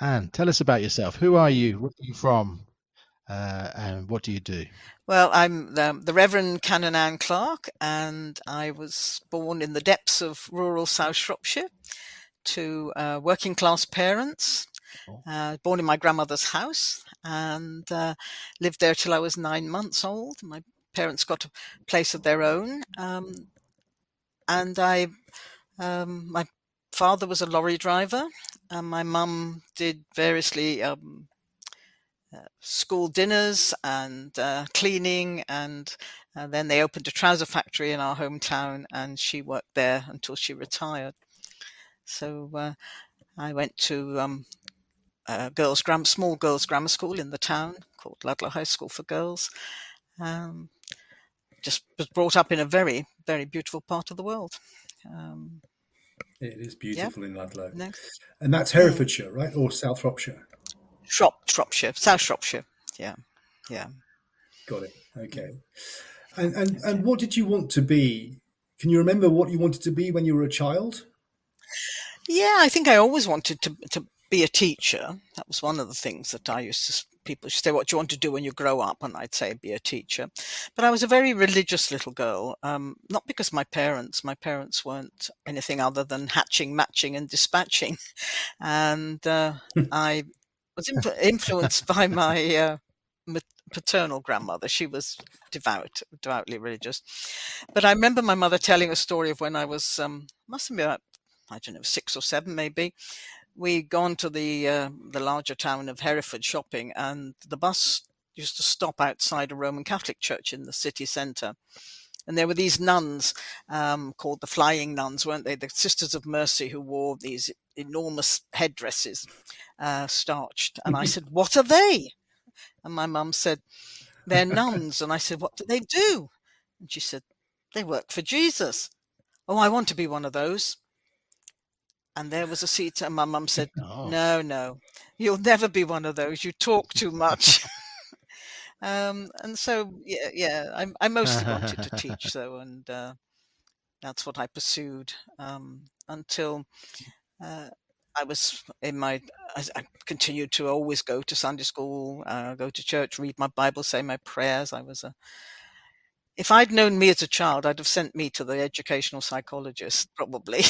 Anne, tell us about yourself. Who are you? Where are you from? And what do you do? Well, I'm the Reverend Canon Anne Clark, and I was born in the depths of rural South Shropshire to working class parents. Oh, Born in my grandmother's house and lived there till I was 9 months old. My parents got a place of their own, and my father was a lorry driver, and my mum did variously school dinners and cleaning, and then they opened a trouser factory in our hometown, and she worked there until she retired. So I went to small girls grammar school in the town called Ludlow High School for Girls. Um, just was brought up in a very, very beautiful part of the world. Um, It is yeah, beautiful in Ludlow. next. And that's Mm. Herefordshire, right? Or South Shropshire? Shropshire, South Shropshire. Yeah, yeah. Got it. Okay. Okay. And what did you want to be? Can you remember what you wanted to be when you were a child? Yeah, I think I always wanted to be a teacher. That was one of the things that people used to say, what do you want to do when you grow up? And I'd say be a teacher. But I was a very religious little girl, not because my parents weren't anything other than hatching, matching and dispatching. And I was influenced by my paternal grandmother. She was devoutly religious. But I remember my mother telling a story of when I was, must have been about, I don't know, 6 or 7 maybe. We'd gone to the larger town of Hereford shopping, and the bus used to stop outside a Roman Catholic church in the city centre. And there were these nuns called the Flying Nuns, weren't they? The Sisters of Mercy, who wore these enormous headdresses, starched. And I said, what are they? And my mum said, they're nuns. And I said, what do they do? And she said, they work for Jesus. Oh, I want to be one of those. And there was a seat, and my mum said, oh. no, you'll never be one of those. You talk too much. And so, I mostly wanted to teach, though, and that's what I pursued until I was I continued to always go to Sunday school, go to church, read my Bible, say my prayers. If I'd known me as a child, I'd have sent me to the educational psychologist, probably.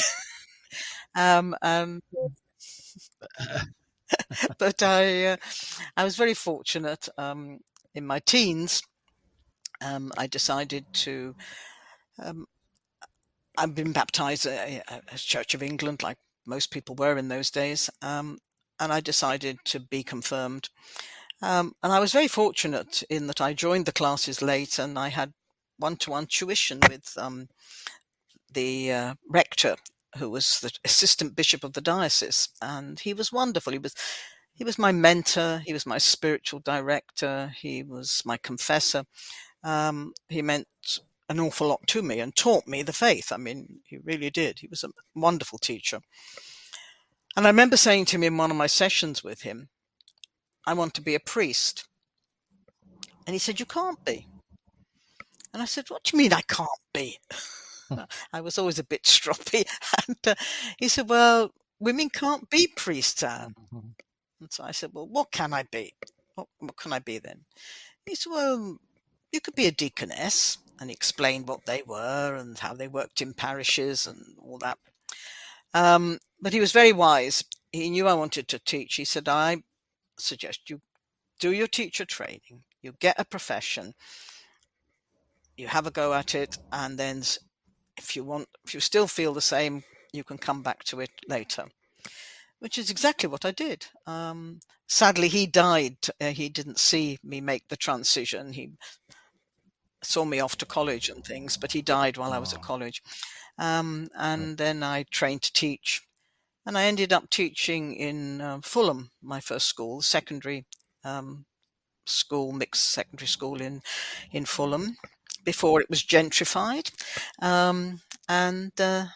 But I was very fortunate. In my teens, I decided to. I've been baptized as Church of England, like most people were in those days, and I decided to be confirmed. And I was very fortunate in that I joined the classes late, and I had one-to-one tuition with the rector, who was the assistant bishop of the diocese, and he was wonderful. He was my mentor. He was my spiritual director. He was my confessor. He meant an awful lot to me and taught me the faith. I mean, he really did. He was a wonderful teacher. And I remember saying to him in one of my sessions with him, I want to be a priest. And he said, you can't be. And I said, what do you mean I can't be? I was always a bit stroppy. And he said, well, women can't be priests, Anne. And so I said, well, what can I be? What can I be then? He said, well, you could be a deaconess. And he explained what they were and how they worked in parishes and all that. But he was very wise. He knew I wanted to teach. He said, I suggest you do your teacher training. You get a profession. You have a go at it. And then if you still feel the same, you can come back to it later. Which is exactly what I did. Sadly, he died. He didn't see me make the transition. He saw me off to college and things, but he died while I was at college. And then I trained to teach. And I ended up teaching in Fulham, my first school, secondary school, mixed secondary school in Fulham, before it was gentrified. And then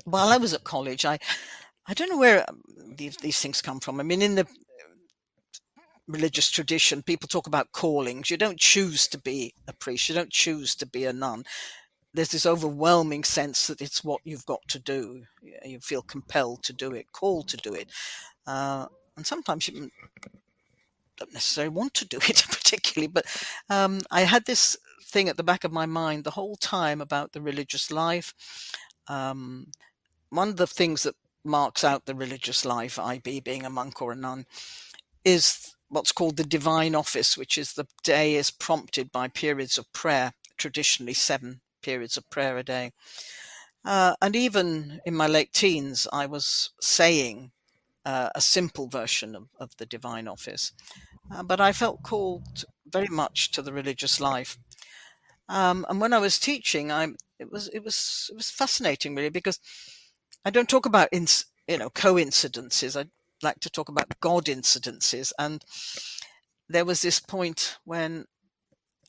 while I was at college, I don't know where these things come from. I mean, in the religious tradition, people talk about callings. You don't choose to be a priest. You don't choose to be a nun. there's this overwhelming sense that it's what you've got to do. You feel compelled to do it, called to do it. And sometimes you don't necessarily want to do it particularly, but I had this thing at the back of my mind the whole time about the religious life. One of the things that marks out the religious life, i.e. being a monk or a nun, is what's called the divine office, which is the day is prompted by periods of prayer, traditionally 7 periods of prayer a day. And even in my late teens, I was saying a simple version of the divine office. But I felt called very much to the religious life. And when I was teaching, it was fascinating, really, because I don't talk about coincidences. I like to talk about God incidences. And there was this point when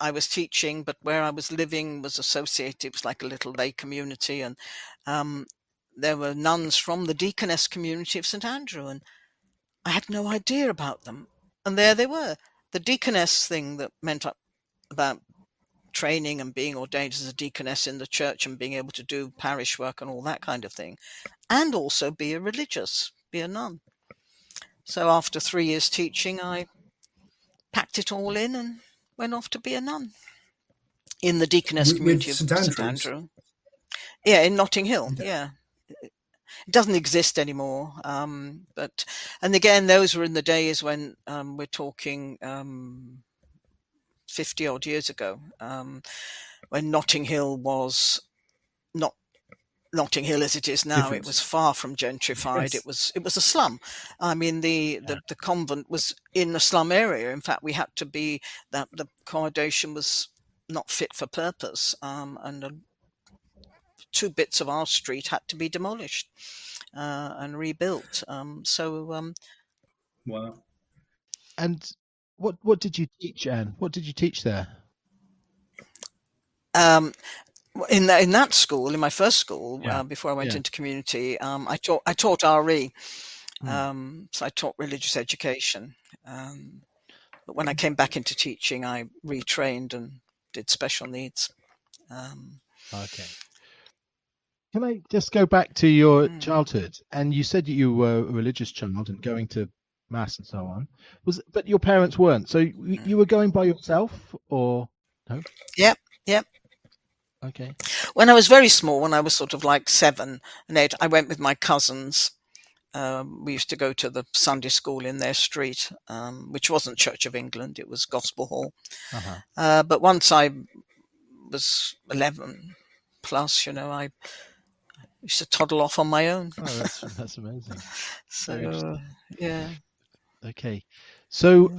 I was teaching, but where I was living was associated. It was like a little lay community, and there were nuns from the deaconess community of St Andrew, and I had no idea about them. And there they were. The deaconess thing that meant about training and being ordained as a deaconess in the church and being able to do parish work and all that kind of thing, and also be a nun. So after 3 years teaching, I packed it all in and went off to be a nun in the deaconess community with of St St Andrews. Andrew. Yeah, in Notting Hill. Okay. Yeah. It doesn't exist anymore. And again, those were in the days when we're talking 50 odd years ago, when Notting Hill was not Notting Hill as it is now. Different. It was far from gentrified. Yes. It was a slum. I mean, the convent was in a slum area. In fact, we had to be that the accommodation was not fit for purpose, and 2 bits of our street had to be demolished and rebuilt. Wow. And what did you teach, Anne? What did you teach there? In that school, in my first school, Yeah. before I went Yeah. into community, I taught RE. So I taught religious education. But when I came back into teaching, I retrained and did special needs. Okay. Can I just go back to your childhood? And you said you were a religious child and going to mass and so on. But your parents weren't. So you were going by yourself, or no? Yep. Okay. When I was very small, when I was sort of like 7 and 8, I went with my cousins. We used to go to the Sunday school in their street, which wasn't Church of England, it was Gospel Hall. Uh-huh. But once I was 11 plus, I used to toddle off on my own. Oh, that's amazing. So, yeah. Okay. So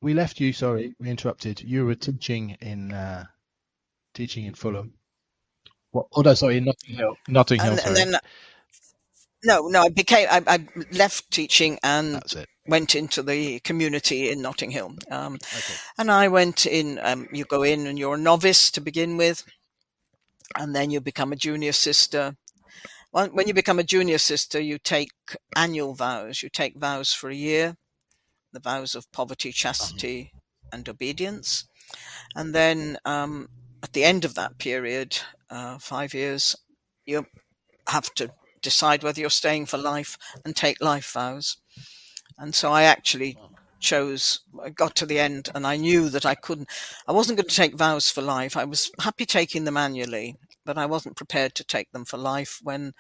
we left you. Sorry, we interrupted. You were teaching in Fulham. What? Oh no, sorry, in Notting Hill. Notting Hill. Sorry. And then no, I left teaching and That's it. went into the community in Notting Hill. Okay. And I went in. You go in and you're a novice to begin with, and then you become a junior sister. When you become a junior sister, you take annual vows. You take vows for a year, the vows of poverty, chastity, and obedience. And then at the end of that period, 5 years, you have to decide whether you're staying for life and take life vows. And so I actually I got to the end and I knew that I wasn't going to take vows for life. I was happy taking them annually, but I wasn't prepared to take them for life when,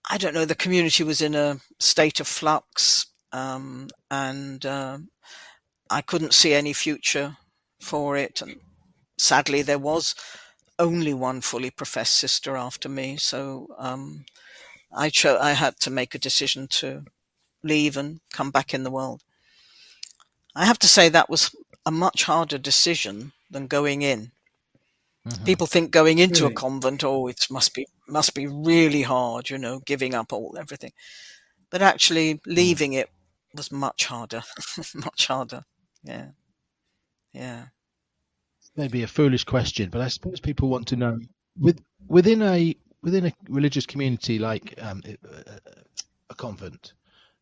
I don't know, the community was in a state of flux, and I couldn't see any future for it. And sadly, there was only one fully professed sister after me. So I had to make a decision to leave and come back in the world. I have to say that was a much harder decision than going in. People think going into a convent, it must be really hard, giving up everything. But actually leaving it was much harder, much harder. Yeah. Yeah. Maybe a foolish question, but I suppose people want to know within a religious community like a convent,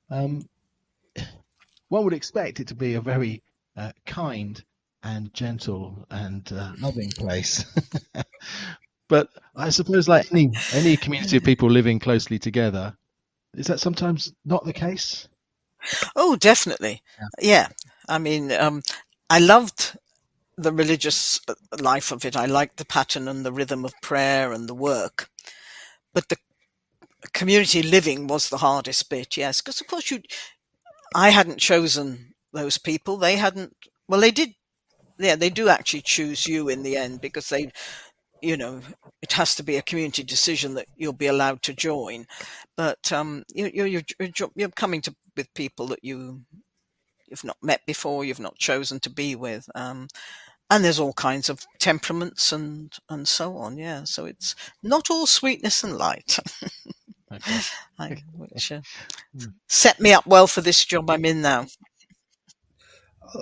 one would expect it to be a very kind and gentle and loving place. But I suppose, like any community of people living closely together, is that sometimes not the case? Oh, definitely. Yeah. Yeah. I mean, I loved the religious life of it. I liked the pattern and the rhythm of prayer and the work. But the community living was the hardest bit, yes. Because, of course, I hadn't chosen those people. They hadn't. Well, they did. Yeah, they do actually choose you in the end because it has to be a community decision that you'll be allowed to join. But you're coming with people that you've not met before, you've not chosen to be with. And there's all kinds of temperaments and so on. Yeah, so it's not all sweetness and light, Okay. which set me up well for this job I'm in now.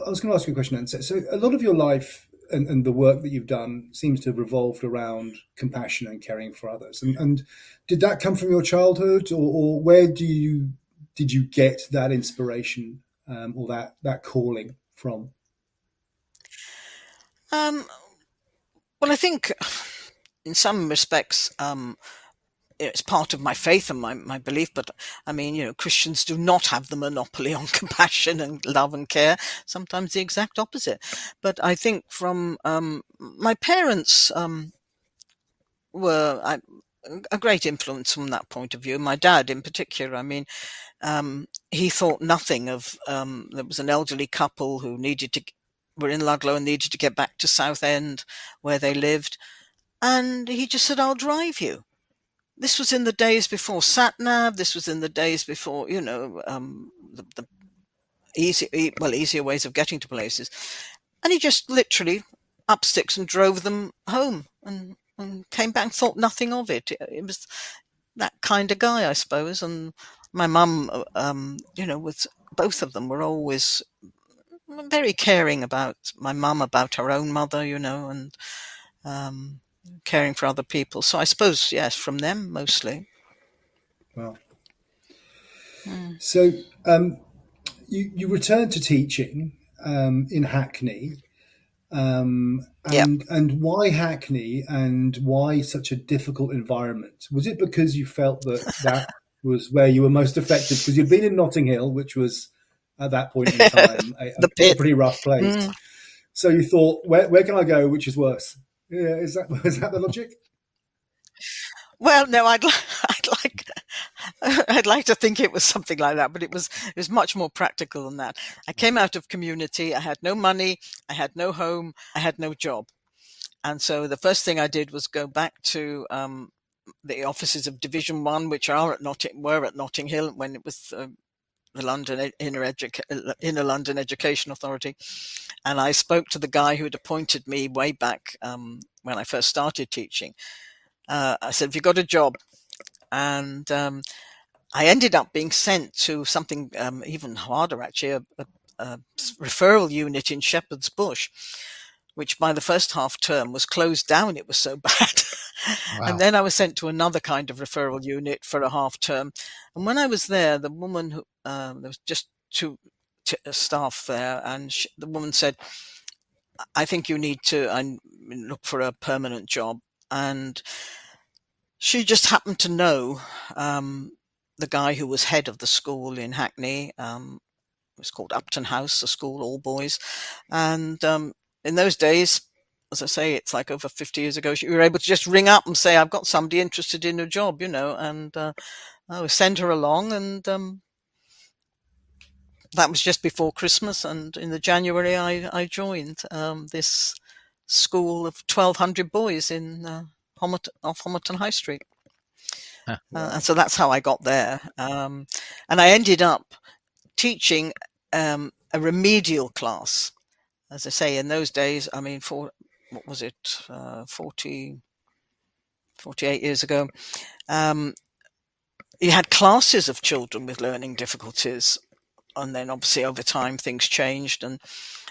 I was going to ask you a question, Anne. So a lot of your life and the work that you've done seems to have revolved around compassion and caring for others. And did that come from your childhood, or where did you get that inspiration or that calling from? Well, I think in some respects, it's part of my faith and my belief, but I mean, Christians do not have the monopoly on compassion and love and care. Sometimes the exact opposite. But I think from my parents were a great influence from that point of view. My dad, in particular, I mean, he thought nothing of. There was an elderly couple who were in Ludlow and needed to get back to Southend, where they lived, and he just said, "I'll drive you." This was in the days before sat nav. This was in the days before, the easier ways of getting to places. And he just literally up sticks and drove them home and came back and thought nothing of it. It was that kind of guy, I suppose. And my mum, with both of them were always very caring about my mum, about her own mother, and caring for other people. So I suppose, yes, from them mostly. Wow. Mm. So you returned to teaching in Hackney. Yeah. And why Hackney, and why such a difficult environment? Was it because you felt that was where you were most effective? Because you'd been in Notting Hill, which was at that point in time The a pit. pretty rough place. Mm. So you thought, where can I go which is worse? Yeah, is that the logic? Well, no, I'd like to think it was something like that, but it was much more practical than that. I came out of community. I had no money. I had no home. I had no job. And so the first thing I did was go back to the offices of Division 1, which were at Notting Hill when it was the London Inner London Education Authority. And I spoke to the guy who had appointed me way back when I first started teaching. I said, "Have you got a job?" And I ended up being sent to something even harder, actually, a referral unit in Shepherd's Bush, which by the first half term was closed down. It was so bad. Wow. And then I was sent to another kind of referral unit for a half term. And when I was there, the woman who there was just two staff there, and the woman said, "I think you need to look for a permanent job." And she just happened to know the guy who was head of the school in Hackney. It was called Upton House, a school, all boys. And in those days, as I say, it's like over 50 years ago, you were able to just ring up and say, "I've got somebody interested in a job," and I would send her along. And that was just before Christmas. And in the January, I joined this school of 1,200 boys in off Homerton High Street. And so that's how I got there. And I ended up teaching a remedial class. As I say, in those days, I mean, what was it, 48 years ago, you had classes of children with learning difficulties. And then obviously over time things changed and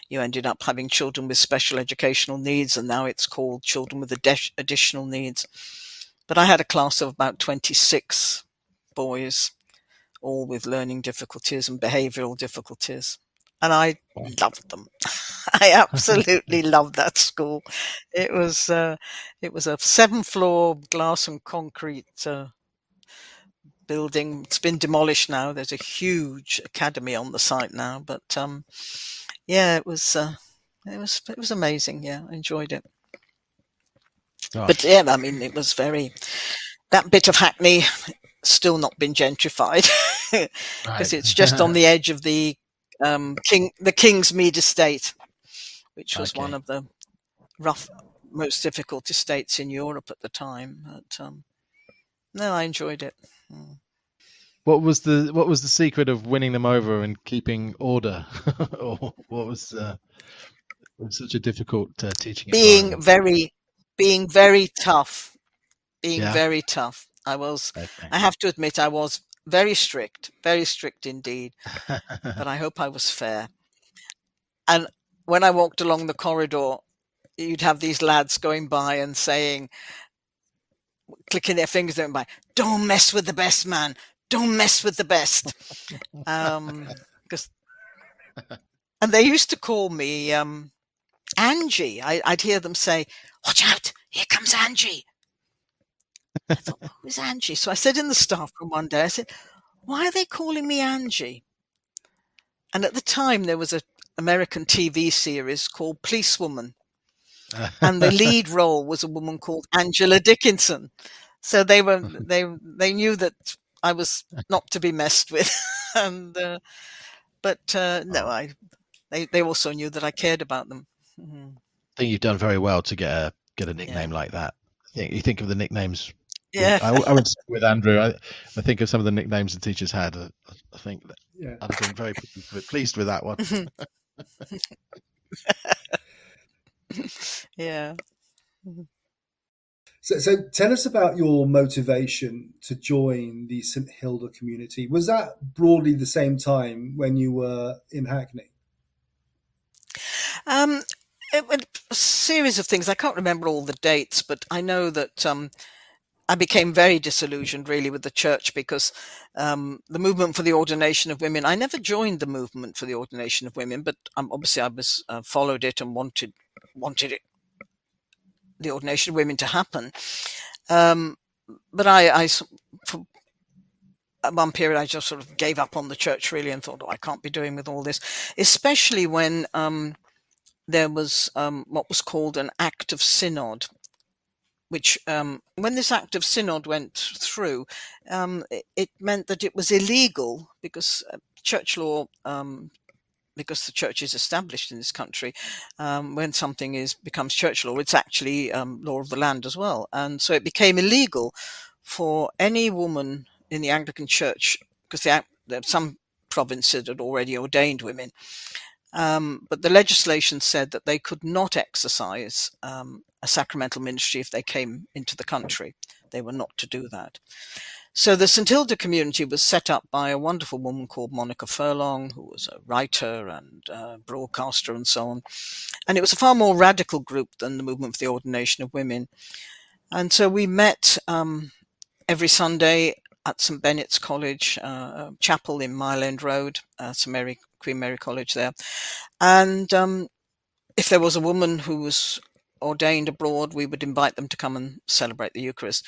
you ended up having children with special educational needs, and now it's called children with additional needs. But I had a class of about 26 boys, all with learning difficulties and behavioural difficulties. and I loved them. I absolutely loved that school. It was a 7th-floor glass and concrete building. It's been demolished now. There's a huge academy on the site now, but yeah, it was amazing. Yeah, I enjoyed it. Gosh. But yeah, I mean, it was that bit of Hackney still not been gentrified because it's just on the edge of the Kingsmead estate, which was one of the most difficult estates in Europe at the time. But no, I enjoyed it. What was the secret of winning them over and keeping order, or what was such a difficult teaching environment? Being very tough. Yeah. Very tough. I have to admit, I was very strict indeed. But I hope I was fair. And when I walked along the corridor, you'd have these lads going by and clicking their fingers going by, "Don't mess with the best, man. Don't mess with the best." And they used to call me Angie. I'd hear them say, "Watch out, here comes Angie." I thought, who's Angie? So I said in the staff room one day, I said, "Why are they calling me Angie?" And at the time, there was an American TV series called Policewoman. And the lead role was a woman called Angela Dickinson. So they knew that I was not to be messed with. And no, they also knew that I cared about them. I think you've done very well to get a nickname like that. You think of the nicknames. Yeah, I went to school with Andrew. I think of some of the nicknames the teachers had. I think that I'd have been very pleased with that one. Yeah. So tell us about your motivation to join the St Hilda Community. Was that broadly the same time when you were in Hackney? A series of things. I can't remember all the dates, but I know that I became very disillusioned really with the church because the movement for the ordination of women, I never joined the movement for the ordination of women, but obviously I was followed it and wanted it, the ordination of women, to happen. But I for at one period, I just sort of gave up on the church really and thought, I can't be doing with all this, especially when there was what was called an Act of Synod, which when this Act of Synod went through, it meant that it was illegal because church law, because the church is established in this country, when something becomes church law, it's actually law of the land as well. And so it became illegal for any woman in the Anglican Church, because there are some provinces that had already ordained women. But the legislation said that they could not exercise a sacramental ministry if they came into the country. They were not to do that. So the St Hilda Community was set up by a wonderful woman called Monica Furlong, who was a writer and broadcaster and so on. And it was a far more radical group than the Movement for the Ordination of Women. And so we met every Sunday at St Benet's College, chapel in Mile End Road, Queen Mary College there. And if there was a woman who was ordained abroad, we would invite them to come and celebrate the Eucharist.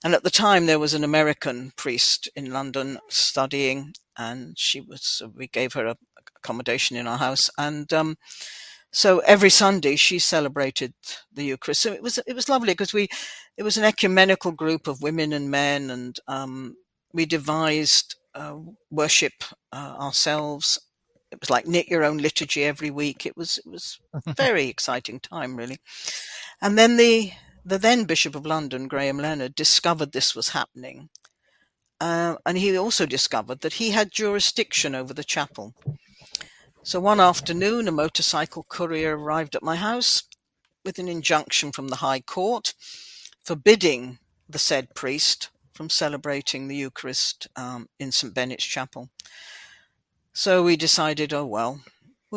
And at the time, there was an American priest in London studying, and we gave her accommodation in our house. And so every Sunday she celebrated the Eucharist. So it was lovely because it was an ecumenical group of women and men, and we devised worship ourselves. It was like knit your own liturgy every week. It was a very exciting time, really. And then the then Bishop of London, Graham Leonard, discovered this was happening. And he also discovered that he had jurisdiction over the chapel. So one afternoon, a motorcycle courier arrived at my house with an injunction from the High Court forbidding the said priest from celebrating the Eucharist in St Benet's Chapel. So we decided, we'll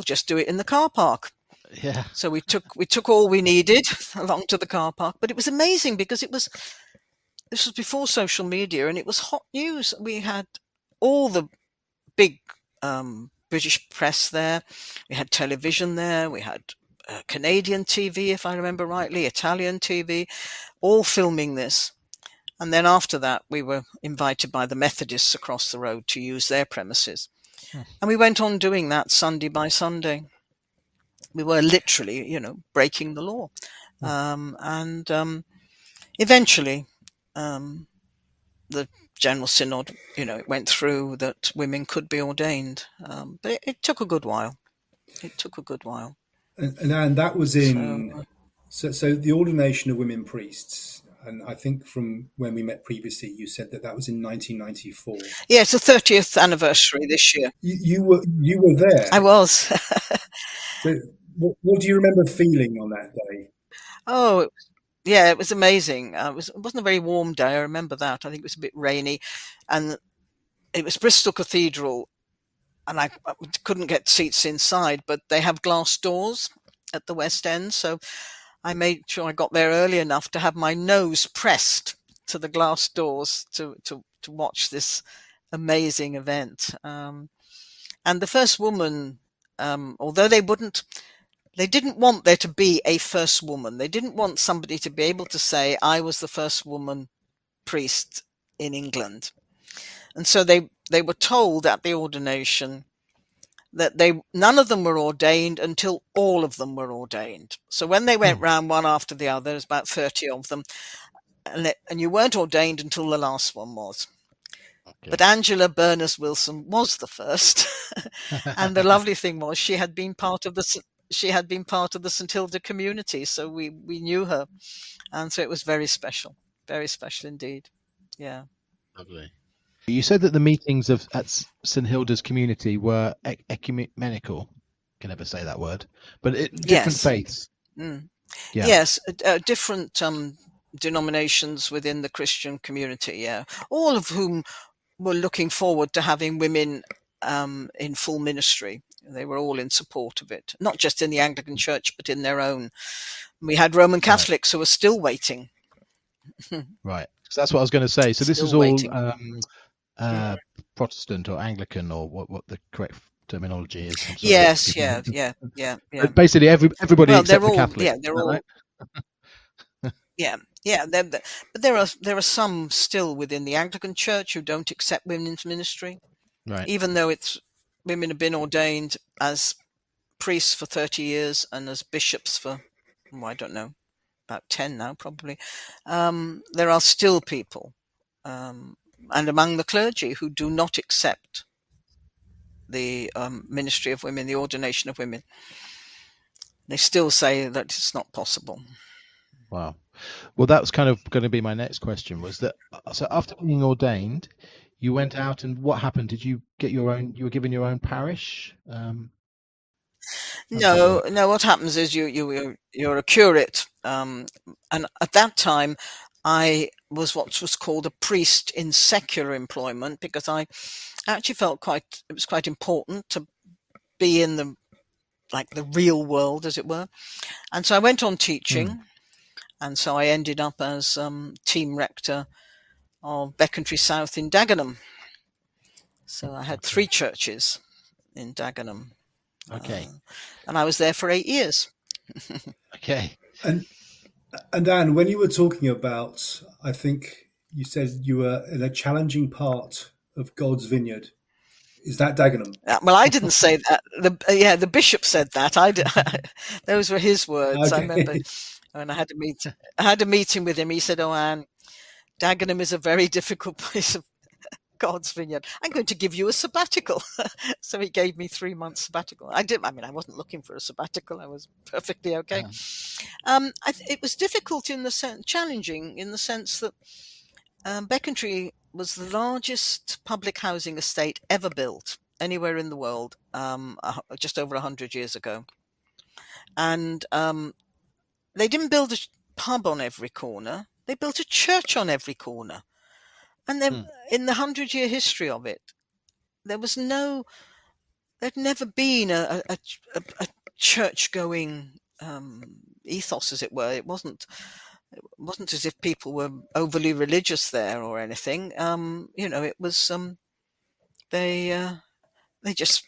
just do it in the car park. Yeah. So we took all we needed along to the car park, but it was amazing because this was before social media and it was hot news. We had all the big British press there. We had television there. We had Canadian TV, if I remember rightly, Italian TV, all filming this. And then after that, we were invited by the Methodists across the road to use their premises. And we went on doing that Sunday by Sunday. We were literally, breaking the law. Eventually, the General Synod, it went through that women could be ordained. But it took a good while. And Anne, that was in... So the ordination of women priests, and I think from when we met previously, you said that was in 1994. Yeah, it's the 30th anniversary this year. You were there. I was. So what do you remember feeling on that day? Oh, yeah, it was amazing. It wasn't a very warm day. I remember that. I think it was a bit rainy, and it was Bristol Cathedral, and I couldn't get seats inside, but they have glass doors at the West End, so I made sure I got there early enough to have my nose pressed to the glass doors to watch this amazing event. And the first woman, although they didn't want there to be a first woman. They didn't want somebody to be able to say, I was the first woman priest in England. And so they were told at the ordination that none of them were ordained until all of them were ordained. So when they went round one after the other, there's about 30 of them, and you weren't ordained until the last one was. Okay. But Angela Berners-Wilson was the first. And the lovely thing was she had been part of the St Hilda Community, so we knew her. And so it was very special indeed. Yeah. Lovely. You said that the meetings at St Hilda's Community were ecumenical. Can never say that word, but different faiths. Yeah. Yes, different denominations within the Christian community. Yeah, all of whom were looking forward to having women in full ministry. They were all in support of it, not just in the Anglican Church, but in their own. We had Roman Catholics who were still waiting. Right, so that's what I was going to say. So this is all Protestant or Anglican, or what the correct terminology is. Yes, yeah. But basically, everybody except the Catholics. Yeah, they're all. Right? Yeah. But there are some still within the Anglican Church who don't accept women's ministry, right? Even though women have been ordained as priests for 30 years and as bishops for, I don't know, about 10 now probably. There are still people. And among the clergy who do not accept the ministry of women, the ordination of women. They still say that it's not possible. Wow. Well, that was kind of going to be my next question, was that, so after being ordained, you went out, and what happened? Did you get you were given your own parish? No, what happens is you're a curate. And at that time, I was what was called a priest in secular employment, because I actually felt it was quite important to be in the real world, as it were. And so I went on teaching, and so I ended up as team rector of Becontree South in Dagenham. So I had 3 churches in Dagenham. Okay. And I was there for 8 years. Okay. And Anne, when you were talking about, I think you said you were in a challenging part of God's vineyard. Is that Dagenham? Well, I didn't say that. The bishop said that. Those were his words. Okay. I remember when I had a meeting with him. He said, "Oh, Anne, Dagenham is a very difficult place of God's vineyard. I'm going to give you a sabbatical." So he gave me 3 months sabbatical. I wasn't looking for a sabbatical. I was perfectly okay. Yeah. It was difficult challenging in the sense that Becontree was the largest public housing estate ever built anywhere in the world, just over 100 years ago. And they didn't build a pub on every corner. They built a church on every corner. And then in the 100-year history of it, there'd never been a church-going ethos, as it were. It wasn't as if people were overly religious there or anything. It was they just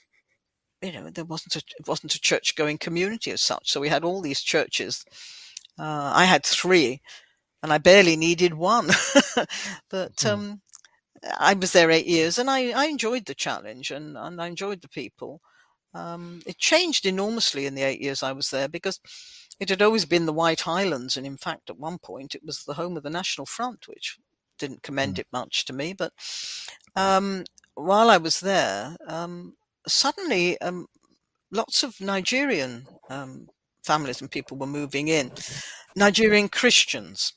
it wasn't a church-going community as such. So we had all these churches. I had 3, and I barely needed one. But I was there 8 years, and I enjoyed the challenge, and I enjoyed the people. It changed enormously in the 8 years I was there, because it had always been the White Highlands, and in fact, at one point, it was the home of the National Front, which didn't commend it much to me. But while I was there, suddenly lots of Nigerian families and people were moving in, Nigerian Christians.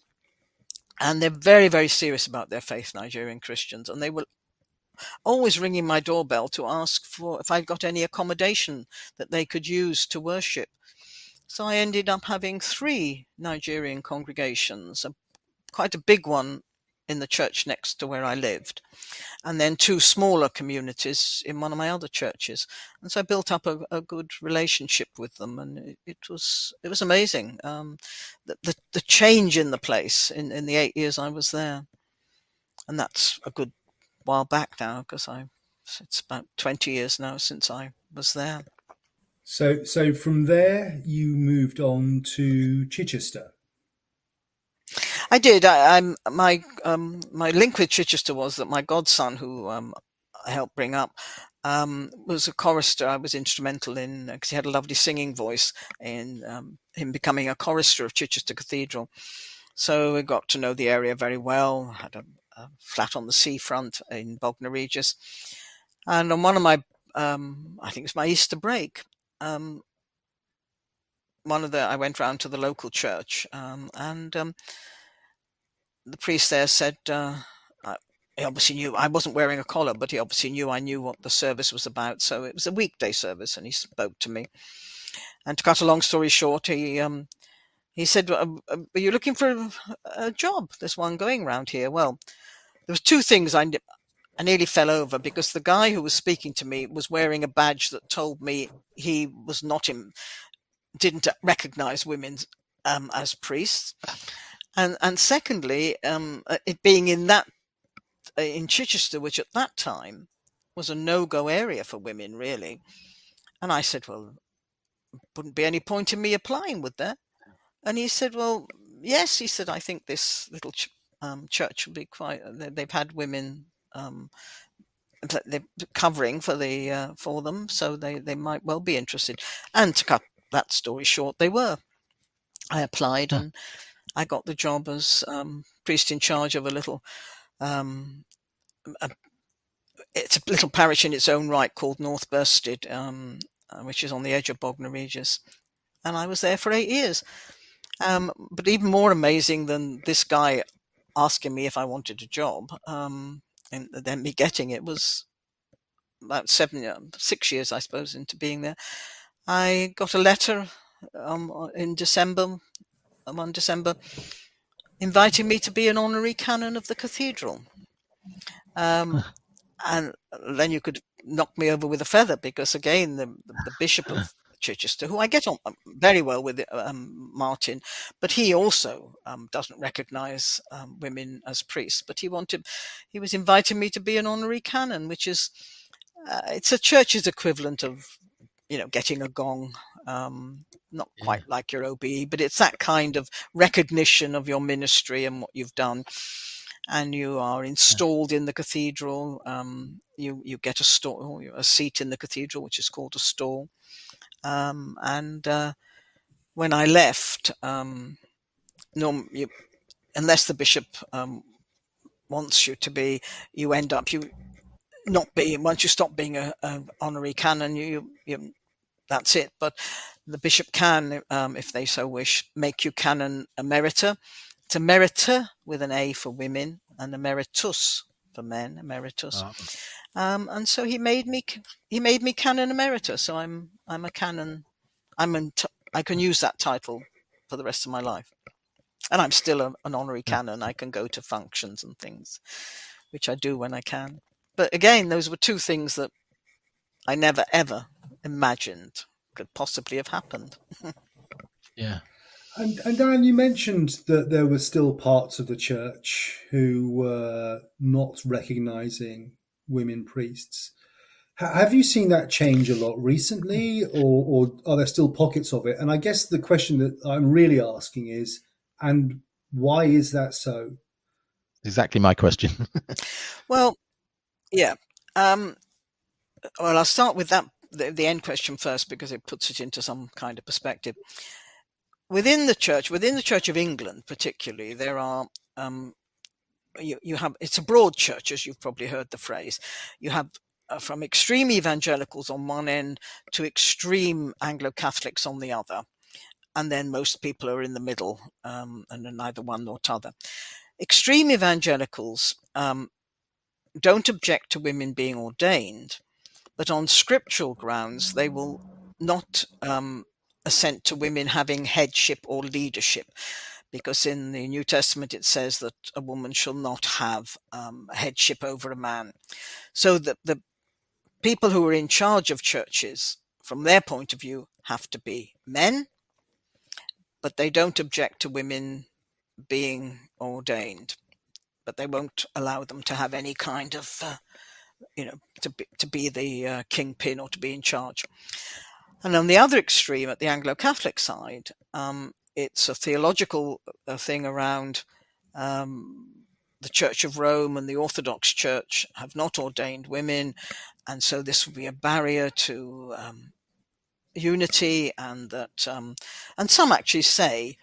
And they're very, very serious about their faith, Nigerian Christians. And they were always ringing my doorbell to ask for if I'd got any accommodation that they could use to worship. So I ended up having 3 Nigerian congregations, quite a big one in the church next to where I lived, and then 2 smaller communities in one of my other churches. And so I built up a good relationship with them, and it was amazing. The change in the place in the 8 years I was there, and that's a good while back now, because it's about 20 years now since I was there. So from there you moved on to Chichester. I did. My link with Chichester was that my godson, who I helped bring up, was a chorister. I was instrumental in, because he had a lovely singing voice, in him becoming a chorister of Chichester Cathedral. So we got to know the area very well. I had a flat on the seafront in Bognor Regis, and on one of my, I think it was my Easter break, I went round to the local church, and the priest there said, he obviously knew I wasn't wearing a collar, but he obviously knew I knew what the service was about. So it was a weekday service, and he spoke to me. And to cut a long story short, he said, "Are you looking for a job? There's one going round here." Well, there was 2 things I nearly fell over, because the guy who was speaking to me was wearing a badge that told me he was didn't recognize women as priests. And secondly, it being in Chichester, which at that time was a no-go area for women, really. And I said, well, wouldn't be any point in me applying, would there? And he said, well, yes. He said, I think this little church will be quite. They've had women they're covering for them, so they might well be interested. And to cut that story short, they were. I applied, and I got the job as priest in charge of a little. It's a little parish in its own right called North Bursted, which is on the edge of Bognor Regis, and I was there for 8 years. But even more amazing than this guy asking me if I wanted a job, and then me getting it, was about 6 years, I suppose, into being there. I got a letter in December, one December, inviting me to be an honorary canon of the cathedral. And then you could knock me over with a feather, because again, the Bishop of Chichester, who I get on very well with, Martin, but he also doesn't recognise women as priests. But he was inviting me to be an honorary canon, which is it's a church's equivalent of getting a gong. Not quite like your OBE, but it's that kind of recognition of your ministry and what you've done. And you are installed in the cathedral. You get a seat in the cathedral, which is called a stall. And when I left, unless the bishop wants you to be, you end up not being. Once you stop being a honorary canon, you that's it. But the bishop can, if they so wish, make you canon emerita. It's emerita with an A for women and emeritus for men. Emeritus. And so he made me canon emerita. So I'm a canon. I can use that title for the rest of my life, and I'm still an honorary canon. I can go to functions and things, which I do when I can. But again, those were 2 things that I never ever imagined could possibly have happened. Yeah. And Dan, you mentioned that there were still parts of the church who were not recognising women priests. Have you seen that change a lot recently, or are there still pockets of it? And I guess the question that I'm really asking is, and why is that so? Exactly my question. Well, yeah. Well, I'll start with the end question first, because it puts it into some kind of perspective. Within the Church of England, particularly, there are you have, it's a broad church, as you've probably heard the phrase. You have from extreme evangelicals on one end to extreme Anglo-Catholics on the other, and then most people are in the middle, and are neither one nor t'other. Extreme evangelicals don't object to women being ordained, but on scriptural grounds they will not assent to women having headship or leadership, because in the New Testament it says that a woman shall not have headship over a man. So that the people who are in charge of churches, from their point of view, have to be men, but they don't object to women being ordained, but they won't allow them to have any kind of, to be the kingpin or to be in charge. And on the other extreme, at the Anglo-Catholic side, it's a theological thing around the Church of Rome and the Orthodox Church have not ordained women, and so this would be a barrier to unity, and that, and some actually say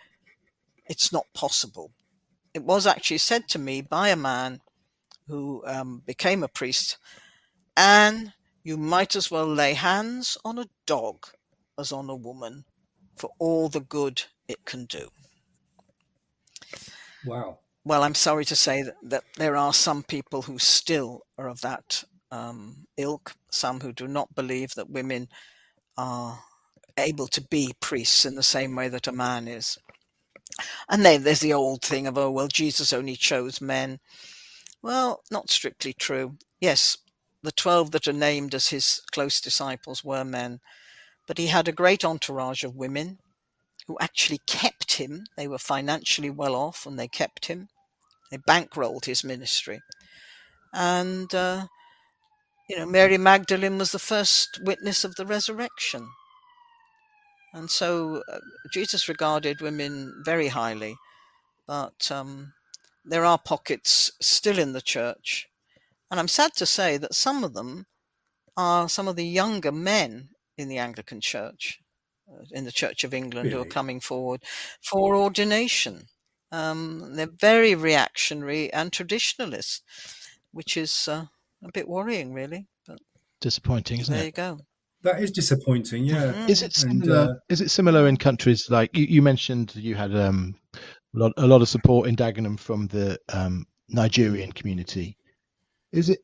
it's not possible. It was actually said to me by a man who became a priest, and you might as well lay hands on a dog as on a woman for all the good it can do. Wow. Well, I'm sorry to say that there are some people who still are of that ilk, some who do not believe that women are able to be priests in the same way that a man is. And then there's the old thing of, oh, well, Jesus only chose men. Well, not strictly true. Yes, the 12 that are named as his close disciples were men, but he had a great entourage of women who actually kept him. They were financially well off, and they kept him. They bankrolled his ministry. And, Mary Magdalene was the first witness of the resurrection. And so Jesus regarded women very highly. But there are pockets still in the church. And I'm sad to say that some of them are some of the younger men in the Anglican Church, in the Church of England, Really? who are coming forward for ordination. They're very reactionary and traditionalist, which is a bit worrying, really. But Disappointing, isn't there it? you go. That is disappointing. Yeah. Mhm. Is it And similar? Is it similar in countries like you mentioned? You had a lot of support in Dagenham from the Nigerian community. Is it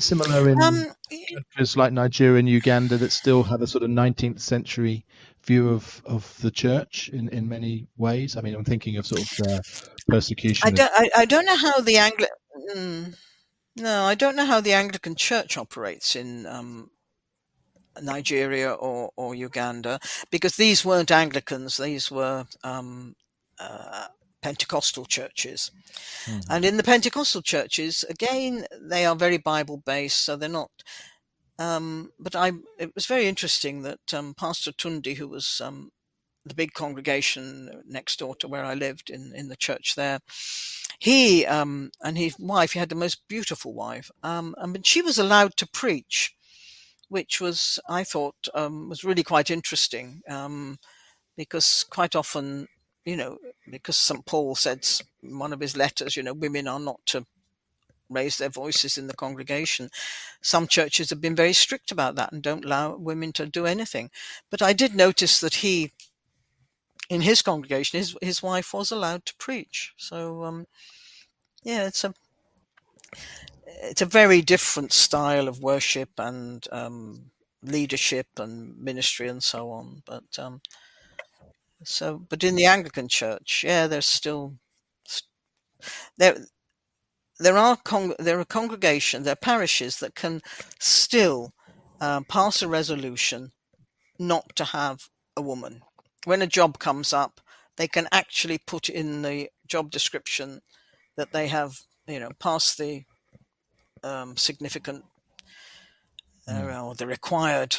similar in Um, countries like Nigeria and Uganda that still have a sort of 19th century view of the church in many ways? I mean, I'm thinking of sort of persecution. I don't know how the no, I don't know how the Anglican Church operates in Nigeria or Uganda, because these weren't Anglicans; these were Pentecostal churches. And in the Pentecostal churches, again, they are very Bible based, so they're not. But it was very interesting that Pastor Tundi, who was the big congregation next door to where I lived in the church there, he and his wife, he had the most beautiful wife, and she was allowed to preach, which was, I thought, was really quite interesting, because quite often, because St Paul said in one of his letters, women are not to raise their voices in the congregation. Some churches have been very strict about that and don't allow women to do anything. But I did notice that in his congregation, his wife was allowed to preach. So yeah, it's a very different style of worship and leadership and ministry and so on. But but in the Anglican Church, yeah, there's still there there are congregations, there are parishes that can still pass a resolution not to have a woman. When a job comes up, they can actually put in the job description that they have, passed the significant or the required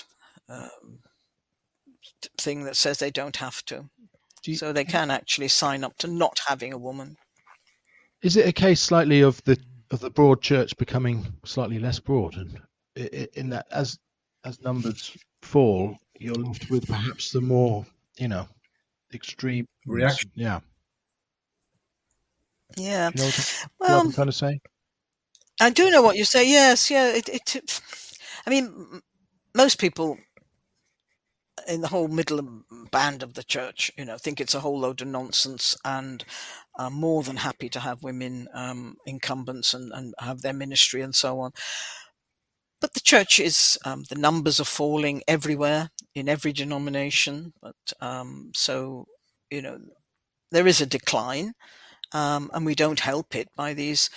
thing that says they don't have to. So they can actually sign up to not having a woman. Is it a case slightly of the broad church becoming slightly less broad, and in that as numbers fall, you're left with perhaps the more extreme Reaction. Yeah. Yeah. Do you know what Well, I'm trying to say? I do know what you say. Yes. Yeah. I mean, most people in the whole middle band of the church, think it's a whole load of nonsense, and are more than happy to have women incumbents and have their ministry and so on. But the church is, the numbers are falling everywhere in every denomination. But so, there is a decline, and we don't help it by this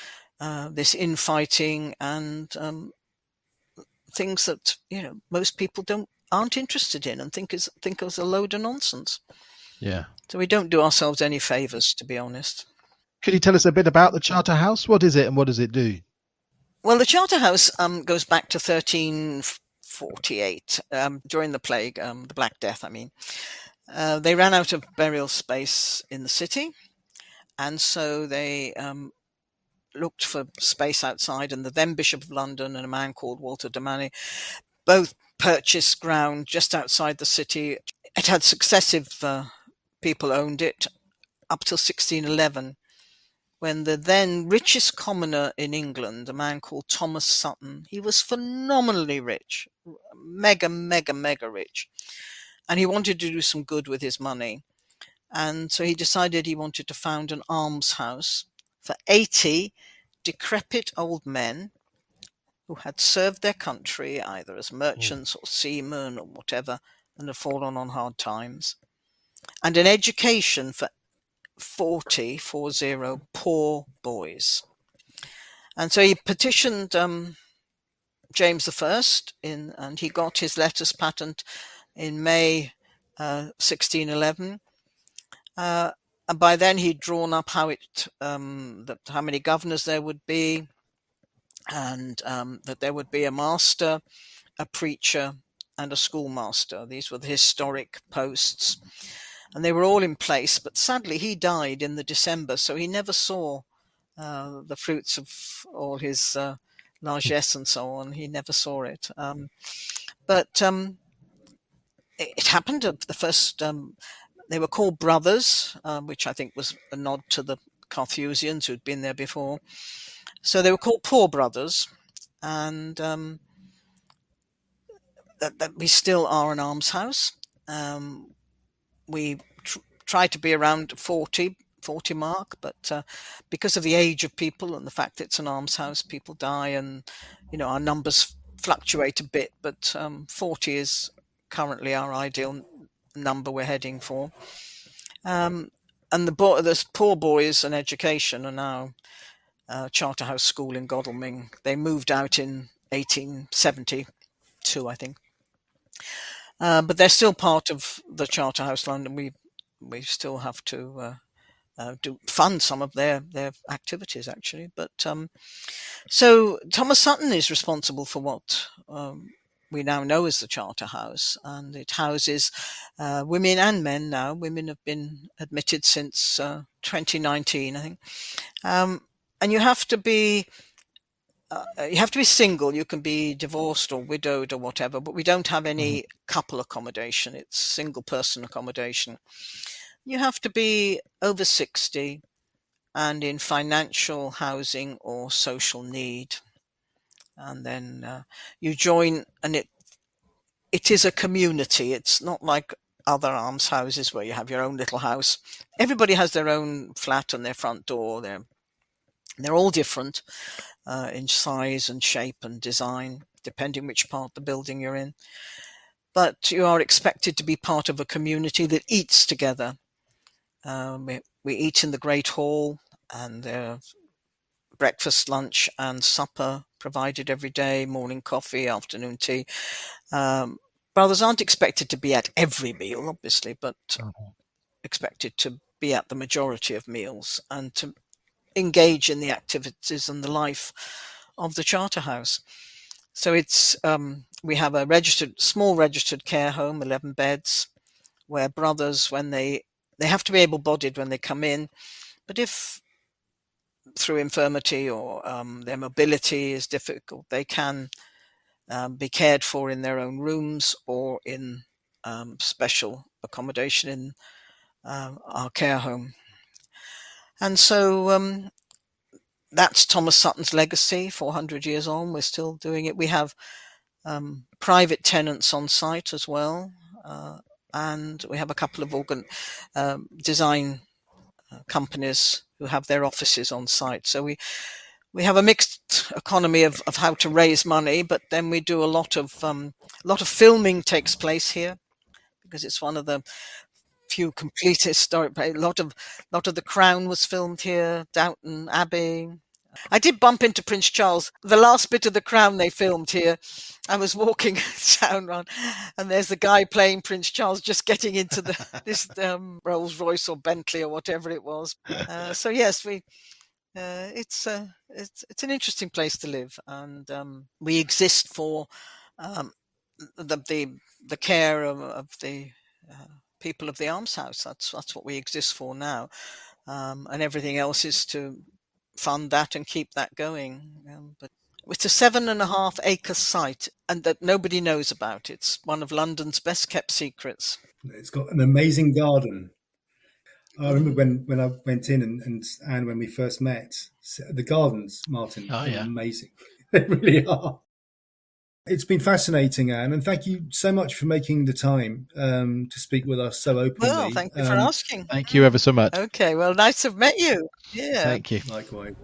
infighting and things that most people aren't interested in and think is a load of nonsense. Yeah. So we don't do ourselves any favors, to be honest. Could you tell us a bit about the Charterhouse? What is it and what does it do? Well, the Charterhouse goes back to 1348, during the plague, the Black Death, I mean. They ran out of burial space in the city, and so they looked for space outside, and the then Bishop of London and a man called Walter de Manny both purchased ground just outside the city. It had successive people owned it up till 1611, when the then richest commoner in England, a man called Thomas Sutton, he was phenomenally rich, mega rich, and he wanted to do some good with his money. And so he decided he wanted to found an almshouse for 80 decrepit old men who had served their country either as merchants or seamen or whatever, and had fallen on hard times, and an education for 40 poor boys. And so he petitioned James I and he got his letters patent in May 1611. And by then he'd drawn up how many governors there would be, and that there would be a master, a preacher, and a schoolmaster. These were the historic posts, and they were all in place. But sadly, he died in the December, so he never saw the fruits of all his largesse and so on. He never saw it. But it happened at the first. They were called brothers, which I think was a nod to the Carthusians who'd been there before. So they were called Poor Brothers, and that we still are an almshouse. We try to be around 40 mark, but because of the age of people and the fact it's an almshouse, people die, and our numbers fluctuate a bit, but 40 is currently our ideal number we're heading for. And the poor boys and education are now Charterhouse School in Godalming. They moved out in 1872, I think. But they're still part of the Charterhouse London. We still have to fund some of their activities, actually. But so Thomas Sutton is responsible for what we now know as the Charterhouse, and it houses women and men now. Women have been admitted since 2019, I think. And you have to be single. You can be divorced or widowed or whatever, but we don't have any couple accommodation. It's single person accommodation. You have to be over 60 and in financial, housing or social need. And then you join, and it is a community. It's not like other almshouses where you have your own little house. Everybody has their own flat and their front door. They're all different in size and shape and design, depending which part of the building you're in. But you are expected to be part of a community that eats together. We eat in the Great Hall, and there's breakfast, lunch, and supper provided every day, morning coffee, afternoon tea. Brothers aren't expected to be at every meal, obviously, but expected to be at the majority of meals and to engage in the activities and the life of the Charterhouse. So it's we have a small registered care home, 11 beds, where brothers, when they have to be able-bodied when they come in, but if through infirmity or their mobility is difficult, they can be cared for in their own rooms or in special accommodation in our care home. And so that's Thomas Sutton's legacy. 400 years on, we're still doing it. We have private tenants on site as well, and we have a couple of design companies who have their offices on site. So we have a mixed economy of how to raise money, but then we do a lot of filming takes place here because it's one of the few complete historic. A lot of The Crown was filmed here, Downton Abbey. I did bump into Prince Charles. The last bit of The Crown they filmed here. I was walking down and there's the guy playing Prince Charles just getting into this Rolls Royce or Bentley or whatever it was. So yes, it's an interesting place to live, and we exist for the care of the people of the almshouse. That's what we exist for now, and everything else is to fund that and keep that going. But it's a 7.5 acre site, and that nobody knows about. It's one of London's best kept secrets. It's got an amazing garden. I remember when I went in and Anne, when we first met, the gardens, Martin, are amazing. They really are. It's been fascinating, Anne, and thank you so much for making the time to speak with us so openly. Well, thank you for asking. Thank you ever so much. Okay, well, nice to have met you. Yeah. Thank you. Likewise.